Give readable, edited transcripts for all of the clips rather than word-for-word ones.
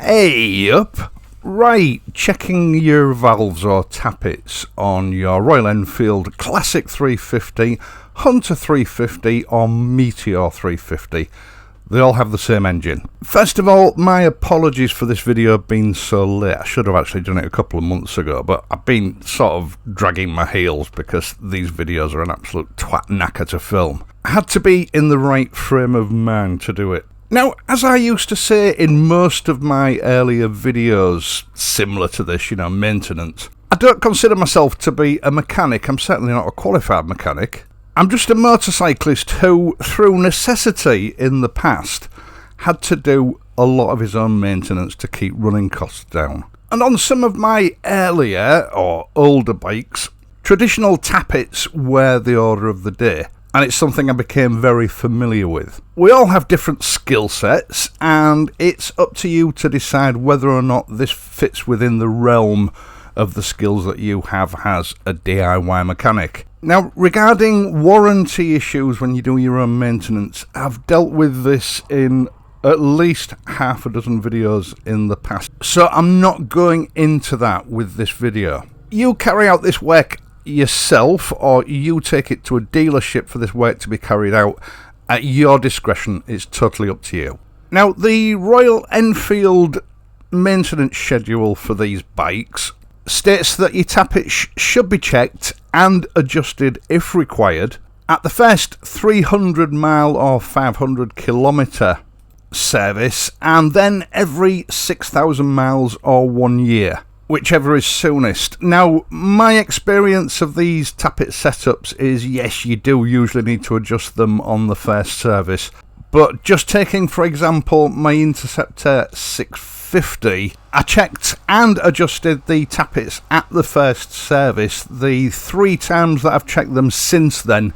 Hey up! Right, checking your valves or tappets on your Royal Enfield Classic 350, Hunter 350 or Meteor 350. They all have the same engine. First of all, my apologies for this video being so late. I should have actually done it a couple of months ago, but I've been sort of dragging my heels because these videos are an absolute twat knacker to film. I had to be in the right frame of mind to do it. Now, as I used to say in most of my earlier videos, similar to this, maintenance, I don't consider myself to be a mechanic. I'm certainly not a qualified mechanic. I'm just a motorcyclist who, through necessity in the past, had to do a lot of his own maintenance to keep running costs down. And on some of my earlier or older bikes, traditional tappets were the order of the day. And it's something I became very familiar with. We all have different skill sets, and it's up to you to decide whether or not this fits within the realm of the skills that you have as a DIY mechanic. Now, regarding warranty issues when you do your own maintenance, I've dealt with this in at least half a dozen videos in the past, so I'm not going into that with this video. You carry out this work yourself, or you take it to a dealership for this work to be carried out at your discretion. It's totally up to you. Now, the Royal Enfield maintenance schedule for these bikes states that your tappets should be checked and adjusted if required at the first 300 mile or 500 kilometre service, and then every 6,000 miles or 1 year, whichever is soonest. Now, my experience of these tappet setups is, yes, you do usually need to adjust them on the first service, but just taking, for example, my Interceptor 650, I checked and adjusted the tappets at the first service. The 3 times that I've checked them since then,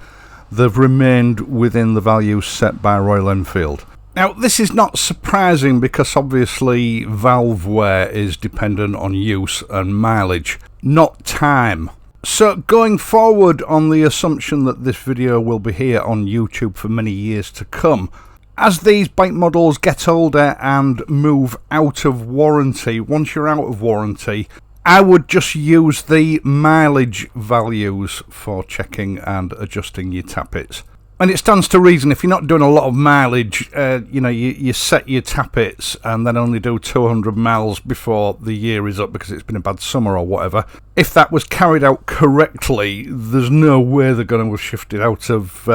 they've remained within the values set by Royal Enfield. Now, this is not surprising because obviously valve wear is dependent on use and mileage, not time. So going forward, on the assumption that this video will be here on YouTube for many years to come, as these bike models get older and move out of warranty, once you're out of warranty, I would just use the mileage values for checking and adjusting your tappets. And it stands to reason, if you're not doing a lot of mileage, you set your tappets and then only do 200 miles before the year is up because it's been a bad summer or whatever. If that was carried out correctly, there's no way they're going to have shifted out of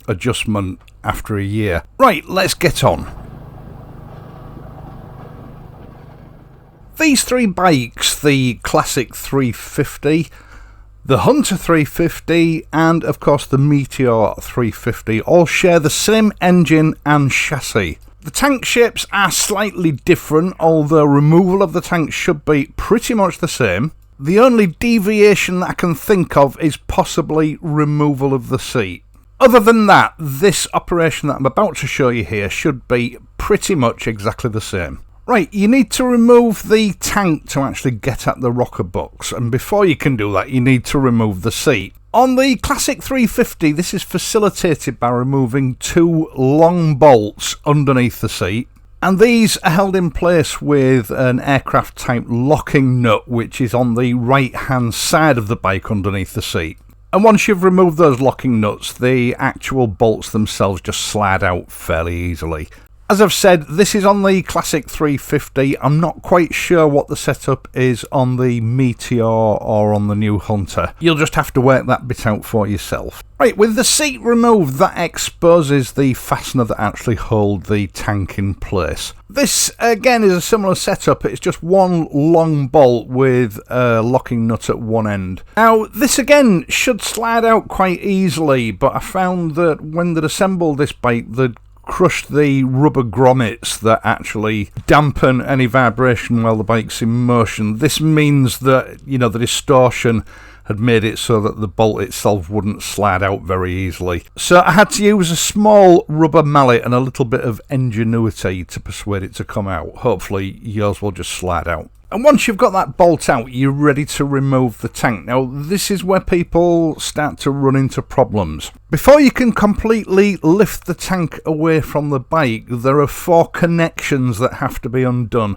adjustment after a year. Right, let's get on. These 3 bikes, the Classic 350, the Hunter 350 and of course the Meteor 350 all share the same engine and chassis. The tank shapes are slightly different, although removal of the tank should be pretty much the same. The only deviation that I can think of is possibly removal of the seat. Other than that, this operation that I'm about to show you here should be pretty much exactly the same. Right, you need to remove the tank to actually get at the rocker box, and before you can do that you need to remove the seat. On the Classic 350 this is facilitated by removing 2 long bolts underneath the seat, and these are held in place with an aircraft type locking nut which is on the right hand side of the bike underneath the seat. And once you've removed those locking nuts, the actual bolts themselves just slide out fairly easily. As I've said, this is on the Classic 350. I'm not quite sure what the setup is on the Meteor or on the new Hunter. You'll just have to work that bit out for yourself. Right, with the seat removed, that exposes the fastener that actually holds the tank in place. This, again, is a similar setup. It's just 1 long bolt with a locking nut at one end. Now, this again should slide out quite easily, but I found that when they'd assembled this bike, they'd crushed the rubber grommets that actually dampen any vibration while the bike's in motion. This means that, the distortion had made it so that the bolt itself wouldn't slide out very easily. So I had to use a small rubber mallet and a little bit of ingenuity to persuade it to come out. Hopefully yours will just slide out. And once you've got that bolt out, you're ready to remove the tank. Now, this is where people start to run into problems. Before you can completely lift the tank away from the bike, there are 4 connections that have to be undone.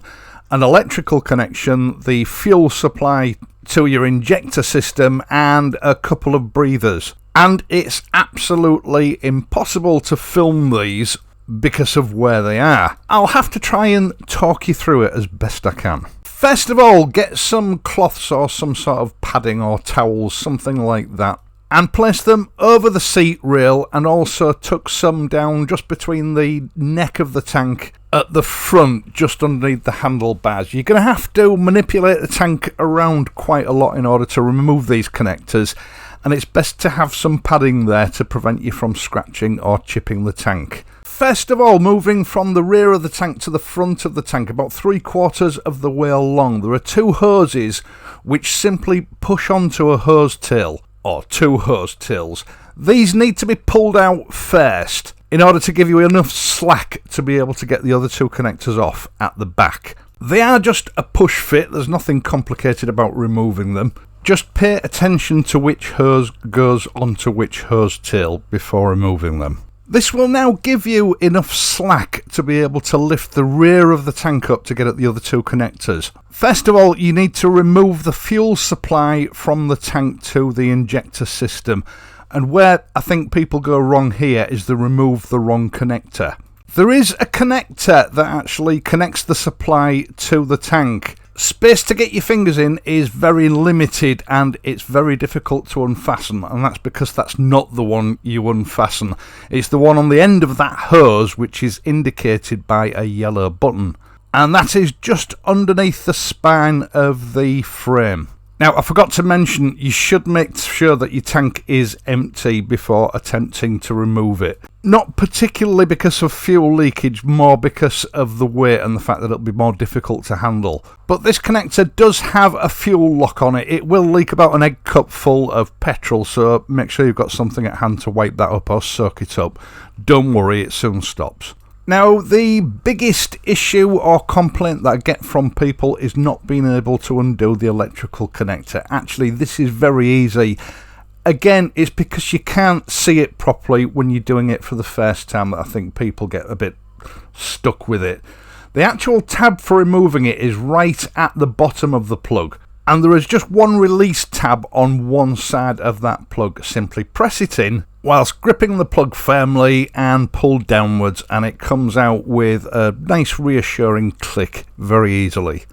An electrical connection, the fuel supply to your injector system, and a couple of breathers. And it's absolutely impossible to film these because of where they are. I'll have to try and talk you through it as best I can. First of all, get some cloths or some sort of padding or towels, something like that, and place them over the seat rail, and also tuck some down just between the neck of the tank at the front, just underneath the handlebars. You're going to have to manipulate the tank around quite a lot in order to remove these connectors, and it's best to have some padding there to prevent you from scratching or chipping the tank. First of all, moving from the rear of the tank to the front of the tank, about 3/4 of the way along, there are 2 hoses which simply push onto a hose tail, or 2 hose tails. These need to be pulled out first in order to give you enough slack to be able to get the other 2 connectors off at the back. They are just a push fit, there's nothing complicated about removing them. Just pay attention to which hose goes onto which hose tail before removing them. This will now give you enough slack to be able to lift the rear of the tank up to get at the other 2 connectors. First of all, you need to remove the fuel supply from the tank to the injector system. And where I think people go wrong here is they remove the wrong connector. There is a connector that actually connects the supply to the tank. Space to get your fingers in is very limited and it's very difficult to unfasten, and that's because that's not the one you unfasten. It's the one on the end of that hose, which is indicated by a yellow button, and that is just underneath the spine of the frame. Now, I forgot to mention, you should make sure that your tank is empty before attempting to remove it. Not particularly because of fuel leakage, more because of the weight and the fact that it'll be more difficult to handle. But this connector does have a fuel lock on it. It will leak about an egg cup full of petrol, so make sure you've got something at hand to wipe that up or soak it up. Don't worry, it soon stops. Now, the biggest issue or complaint that I get from people is not being able to undo the electrical connector. Actually, this is very easy. Again, it's because you can't see it properly when you're doing it for the first time that I think people get a bit stuck with it. The actual tab for removing it is right at the bottom of the plug, and there is just one release tab on one side of that plug. Simply press it in whilst gripping the plug firmly and pull downwards, and it comes out with a nice reassuring click very easily.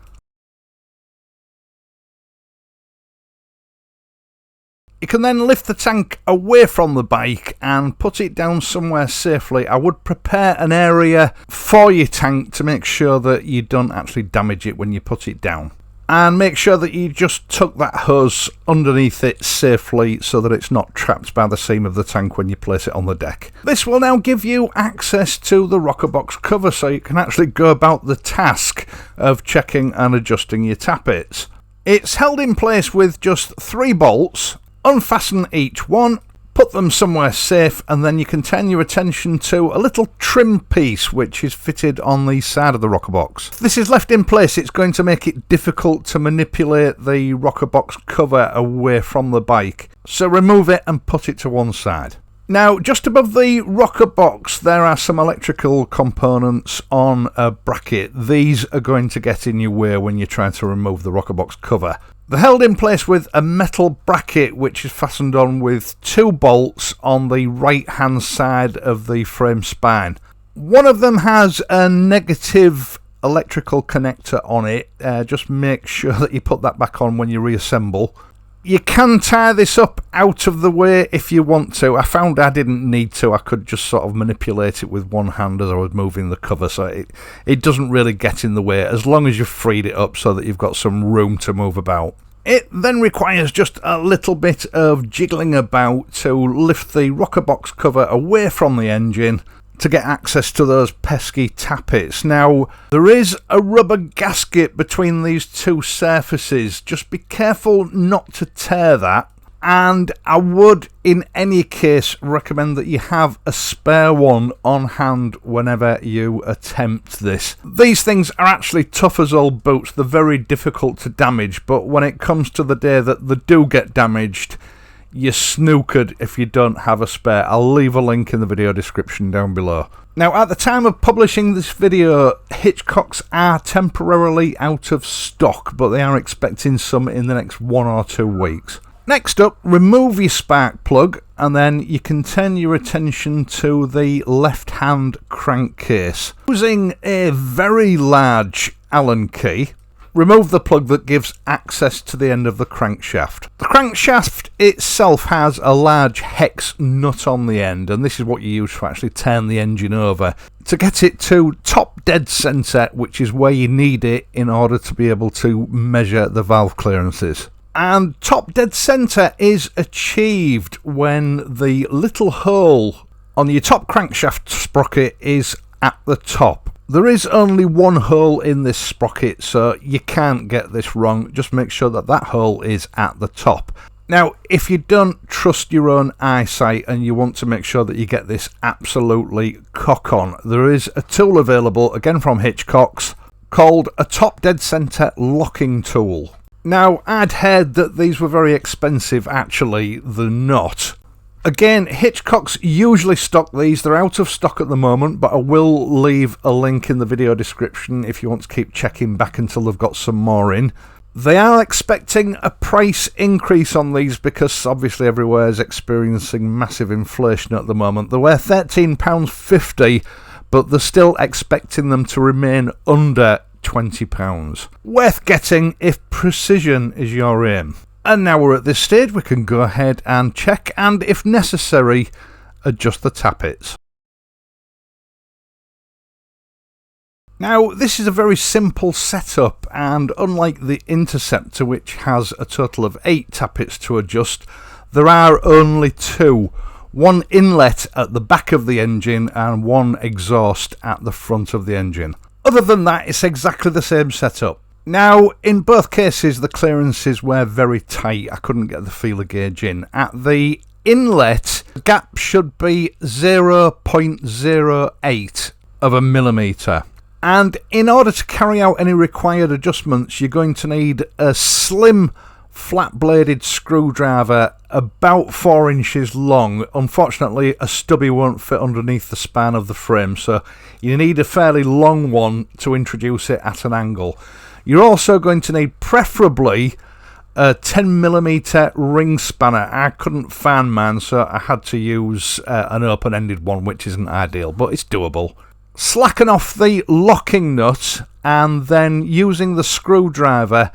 You can then lift the tank away from the bike and put it down somewhere safely. I would prepare an area for your tank to make sure that you don't actually damage it when you put it down. And make sure that you just tuck that hose underneath it safely so that it's not trapped by the seam of the tank when you place it on the deck. This will now give you access to the rocker box cover, so you can actually go about the task of checking and adjusting your tappets. It's held in place with just 3 bolts. Unfasten each one, put them somewhere safe, and then you can turn your attention to a little trim piece which is fitted on the side of the rocker box. If this is left in place, it's going to make it difficult to manipulate the rocker box cover away from the bike, so remove it and put it to one side. Now, just above the rocker box there are some electrical components on a bracket. These are going to get in your way when you're trying to remove the rocker box cover. They're held in place with a metal bracket which is fastened on with 2 bolts on the right hand side of the frame spine. One of them has a negative electrical connector on it. Just make sure that you put that back on when you reassemble. You can tie this up out of the way if you want to. I found I didn't need to. I could just sort of manipulate it with one hand as I was moving the cover, so it doesn't really get in the way as long as you've freed it up so that you've got some room to move about. It then requires just a little bit of jiggling about to lift the rocker box cover away from the engine to get access to those pesky tappets. Now, there is a rubber gasket between these 2 surfaces. Just be careful not to tear that. and I would in any case recommend that you have a spare one on hand whenever you attempt this. These things are actually tough as old boots. They're very difficult to damage, but when it comes to the day that they do get damaged, you're snookered if you don't have a spare. I'll leave a link in the video description down below. Now, at the time of publishing this video, Hitchcocks are temporarily out of stock, but they are expecting some in the next 1 or 2 weeks. Next up, remove your spark plug, and then you can turn your attention to the left-hand crankcase. Using a very large Allen key, remove the plug that gives access to the end of the crankshaft. The crankshaft itself has a large hex nut on the end, and this is what you use to actually turn the engine over to get it to top dead centre, which is where you need it in order to be able to measure the valve clearances. And top dead centre is achieved when the little hole on your top crankshaft sprocket is at the top. There is only one hole in this sprocket, so you can't get this wrong. Just make sure that that hole is at the top. Now, if you don't trust your own eyesight and you want to make sure that you get this absolutely cock on, there is a tool available, again from Hitchcocks, called a top dead centre locking tool. Now, I'd heard that these were very expensive. Actually, they're not. Again, Hitchcocks usually stock these. They're out of stock at the moment, but I will leave a link in the video description if you want to keep checking back until they've got some more in. They are expecting a price increase on these because obviously everywhere is experiencing massive inflation at the moment. They were £13.50, but they're still expecting them to remain under £20. Worth getting if precision is your aim. And now we're at this stage, we can go ahead and check and, if necessary, adjust the tappets. Now, this is a very simple setup, and unlike the Interceptor, which has a total of 8 tappets to adjust, there are only 2. One inlet at the back of the engine and one exhaust at the front of the engine. Other than that, it's exactly the same setup. Now, in both cases, the clearances were very tight. I couldn't get the feeler gauge in. At the inlet, the gap should be 0.08 of a millimetre. And in order to carry out any required adjustments, you're going to need a slim, flat-bladed screwdriver about 4 inches long. Unfortunately, a stubby won't fit underneath the span of the frame, so you need a fairly long one to introduce it at an angle. You're also going to need preferably a 10mm ring spanner. I couldn't find mine, so I had to use an open-ended one, which isn't ideal, but it's doable. Slacken off the locking nut and then, using the screwdriver,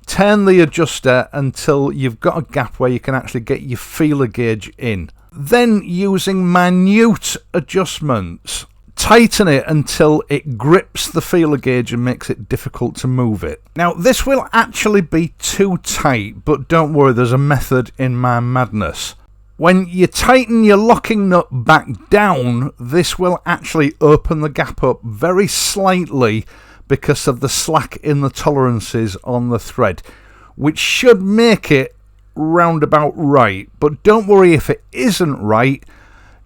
turn the adjuster until you've got a gap where you can actually get your feeler gauge in. Then, using minute adjustments, tighten it until it grips the feeler gauge and makes it difficult to move it. Now, this will actually be too tight, but don't worry, there's a method in my madness. When you tighten your locking nut back down, this will actually open the gap up very slightly because of the slack in the tolerances on the thread, which should make it roundabout right. But don't worry if it isn't right.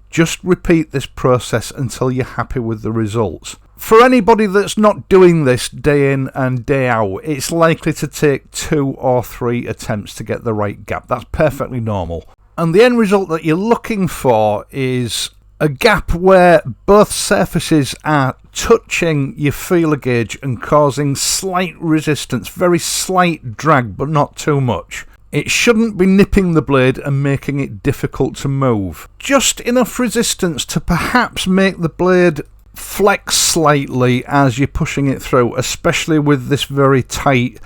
Just repeat this process until you're happy with the results. For anybody that's not doing this day in and day out, it's likely to take 2 or 3 attempts to get the right gap. That's perfectly normal. And the end result that you're looking for is a gap where both surfaces are touching your feeler gauge and causing slight resistance, very slight drag, but not too much. It shouldn't be nipping the blade and making it difficult to move. Just enough resistance to perhaps make the blade flex slightly as you're pushing it through, especially with this very tight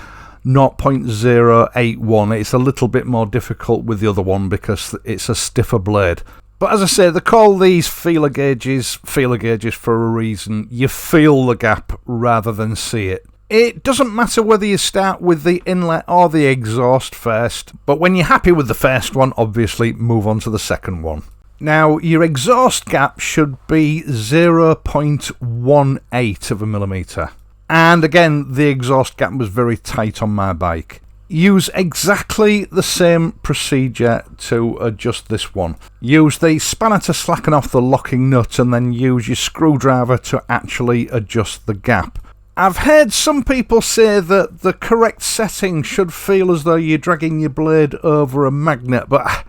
0.081. It's a little bit more difficult with the other one because it's a stiffer blade. But as I say, they call these feeler gauges for a reason. You feel the gap rather than see it. It doesn't matter whether you start with the inlet or the exhaust first, but when you're happy with the first one, obviously move on to the second one. Now, your exhaust gap should be 0.18 of a millimetre. And again, the exhaust gap was very tight on my bike. Use exactly the same procedure to adjust this one. Use the spanner to slacken off the locking nut and then use your screwdriver to actually adjust the gap. I've heard some people say that the correct setting should feel as though you're dragging your blade over a magnet, but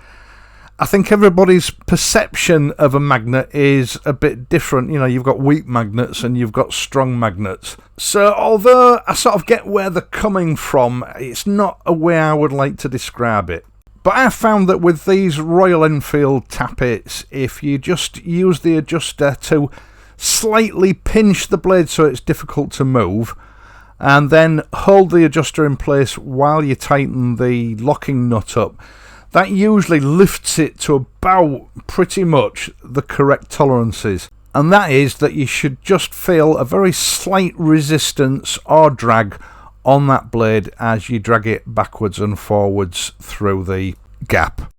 I think everybody's perception of a magnet is a bit different. You know, you've got weak magnets and you've got strong magnets. So although I sort of get where they're coming from, it's not a way I would like to describe it. But I found that with these Royal Enfield Tappets, if you just use the adjuster to slightly pinch the blade so it's difficult to move, and then hold the adjuster in place while you tighten the locking nut up, that usually lifts it to about pretty much the correct tolerances. And that is that you should just feel a very slight resistance or drag on that blade as you drag it backwards and forwards through the gap.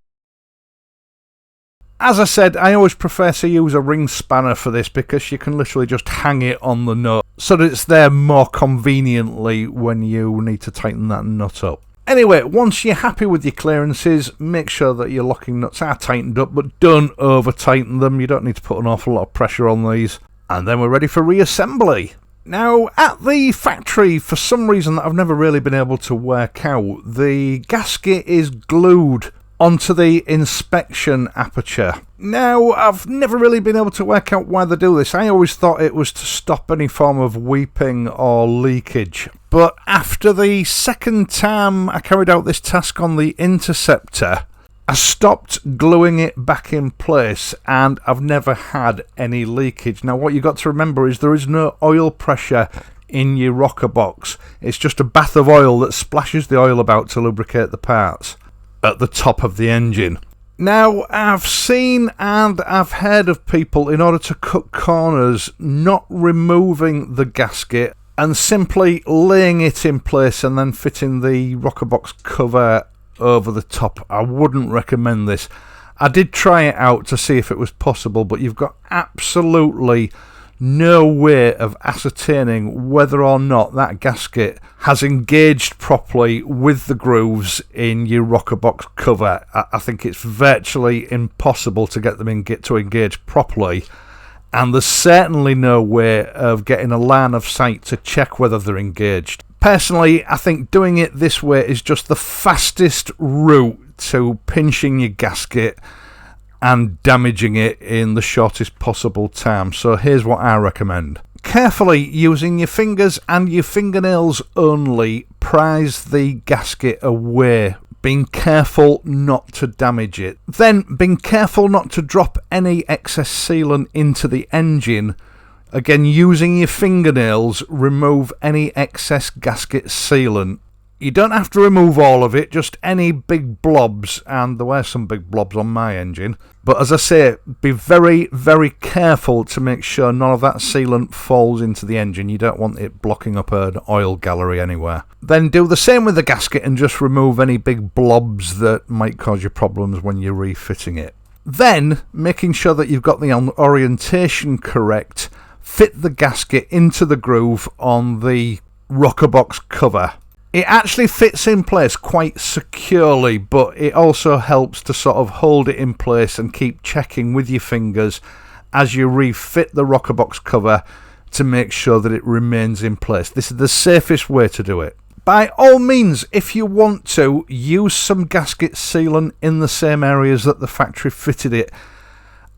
As I said, I always prefer to use a ring spanner for this because you can literally just hang it on the nut so that it's there more conveniently when you need to tighten that nut up. Anyway, once you're happy with your clearances, make sure that your locking nuts are tightened up, but don't over tighten them. You don't need to put an awful lot of pressure on these. And then we're ready for reassembly. Now, at the factory, for some reason that I've never really been able to work out, the gasket is glued onto the inspection aperture. Now, I've never really been able to work out why they do this. I always thought it was to stop any form of weeping or leakage. But after the second time I carried out this task on the Interceptor, I stopped gluing it back in place and I've never had any leakage. Now, what you've got to remember is there is no oil pressure in your rocker box. It's just a bath of oil that splashes the oil about to lubricate the parts at the top of the engine. Now, I've seen and I've heard of people, in order to cut corners, not removing the gasket and simply laying it in place and then fitting the rocker box cover over the top. I wouldn't recommend this. I did try it out to see if it was possible, but you've got absolutely no way of ascertaining whether or not that gasket has engaged properly with the grooves in your rocker box cover. I think it's virtually impossible to get them to engage properly, and there's certainly no way of getting a line of sight to check whether they're engaged. Personally, I think doing it this way is just the fastest route to pinching your gasket and damaging it in the shortest possible time. So here's what I recommend. Carefully, using your fingers and your fingernails only, prise the gasket away, being careful not to damage it. Then, being careful not to drop any excess sealant into the engine. Again, using your fingernails, remove any excess gasket sealant. You don't have to remove all of it, just any big blobs, and there were some big blobs on my engine. But as I say, be very, very careful to make sure none of that sealant falls into the engine. You don't want it blocking up an oil gallery anywhere. Then do the same with the gasket and just remove any big blobs that might cause you problems when you're refitting it. Then, making sure that you've got the orientation correct, fit the gasket into the groove on the rocker box cover. It actually fits in place quite securely, but it also helps to sort of hold it in place and keep checking with your fingers as you refit the rocker box cover to make sure that it remains in place. This is the safest way to do it. By all means, if you want to, use some gasket sealant in the same areas that the factory fitted it.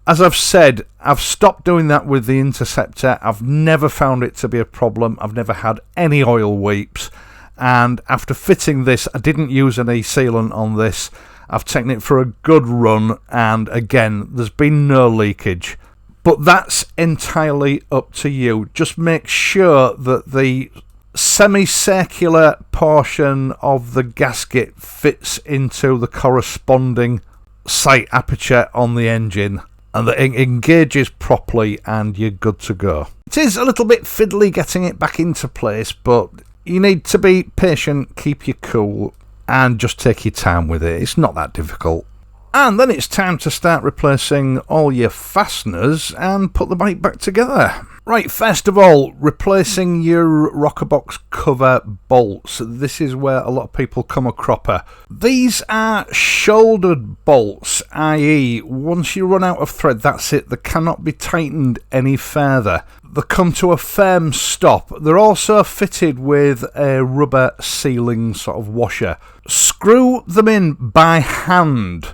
As I've said, I've stopped doing that with the Interceptor. I've never found it to be a problem. I've never had any oil weeps. And after fitting this, I didn't use any sealant on this. I've taken it for a good run, and again, there's been no leakage. But that's entirely up to you. Just make sure that the semicircular portion of the gasket fits into the corresponding sight aperture on the engine, and that it engages properly, and you're good to go. It is a little bit fiddly getting it back into place, but you need to be patient, keep your cool, and just take your time with it. It's not that difficult. And then it's time to start replacing all your fasteners and put the bike back together. Right, first of all, replacing your rocker box cover bolts. This is where a lot of people come a cropper. These are shouldered bolts, i.e. once you run out of thread, that's it. They cannot be tightened any further. They come to a firm stop. They're also fitted with a rubber sealing sort of washer. Screw them in by hand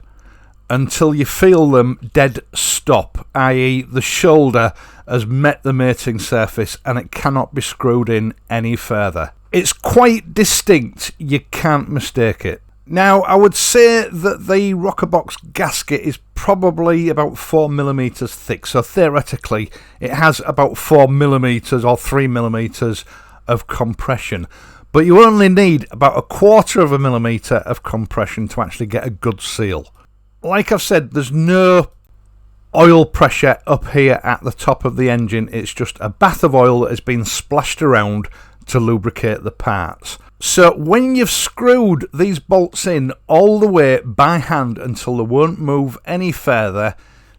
until you feel them dead stop, i.e. the shoulder has met the mating surface and it cannot be screwed in any further. It's quite distinct, you can't mistake it. Now, I would say that the rocker box gasket is probably about 4mm thick, so theoretically it has about 4mm or 3mm of compression. But you only need about 1/4 millimeter of compression to actually get a good seal. Like I've said, there's no oil pressure up here at the top of the engine. It's just a bath of oil that has been splashed around to lubricate the parts. So when you've screwed these bolts in all the way by hand until they won't move any further,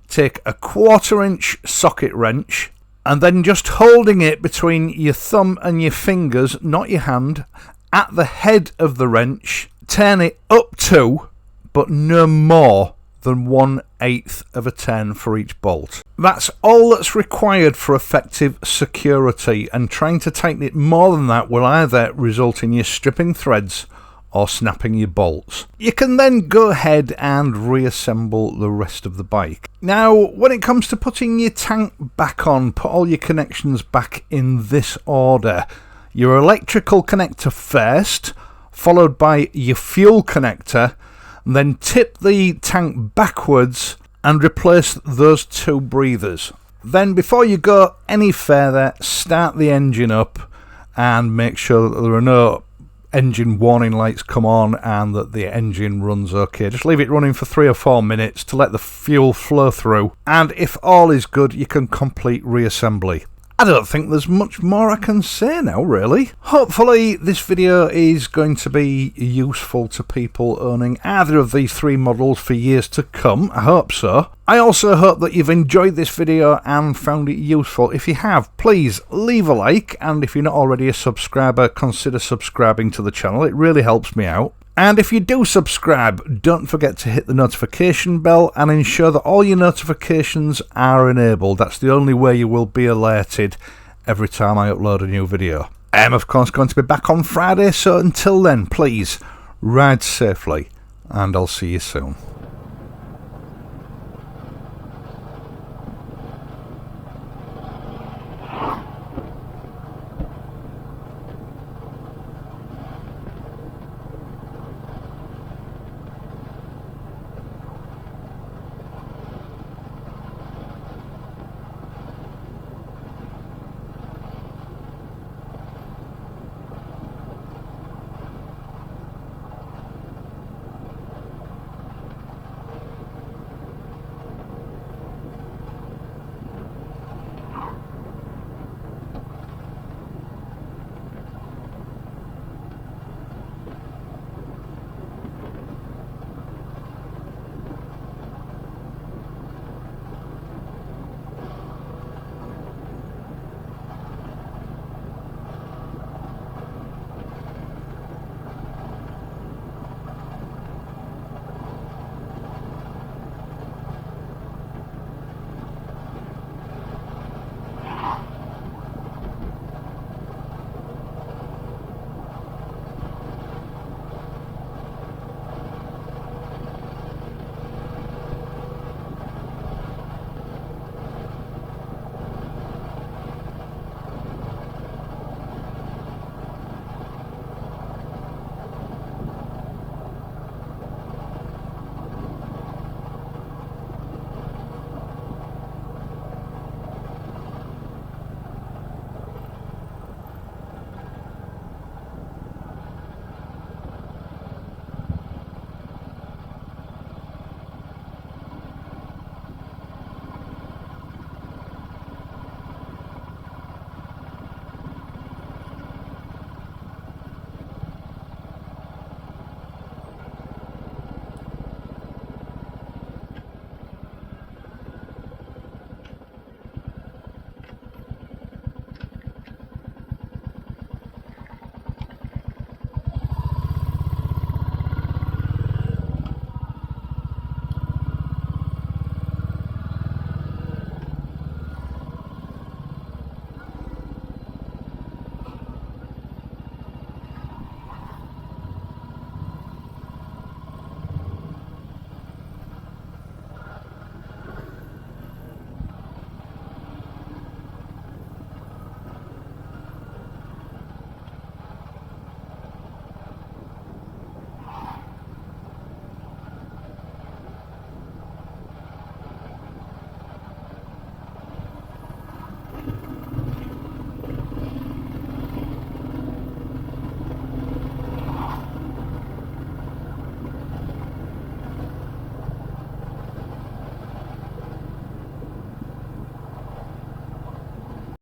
take a 1/4 inch socket wrench and then just holding it between your thumb and your fingers, not your hand, at the head of the wrench, turn it up to, but no more than 1/8 of a turn for each bolt. That's all that's required for effective security, and trying to tighten it more than that will either result in you stripping threads or snapping your bolts. You can then go ahead and reassemble the rest of the bike. Now, when it comes to putting your tank back on, put all your connections back in this order. Your electrical connector first, followed by your fuel connector, then tip the tank backwards and replace those two breathers. Then before you go any further, start the engine up and make sure that there are no engine warning lights come on and that the engine runs okay. Just leave it running for 3 or 4 minutes to let the fuel flow through, and if all is good, you can complete reassembly. I don't think there's much more I can say now, really. Hopefully this video is going to be useful to people owning either of these 3 models for years to come. I hope so. I also hope that you've enjoyed this video and found it useful. If you have, please leave a like, and if you're not already a subscriber, consider subscribing to the channel. It really helps me out. And if you do subscribe, don't forget to hit the notification bell and ensure that all your notifications are enabled. That's the only way you will be alerted every time I upload a new video. I'm of course going to be back on Friday, so until then, please ride safely and I'll see you soon.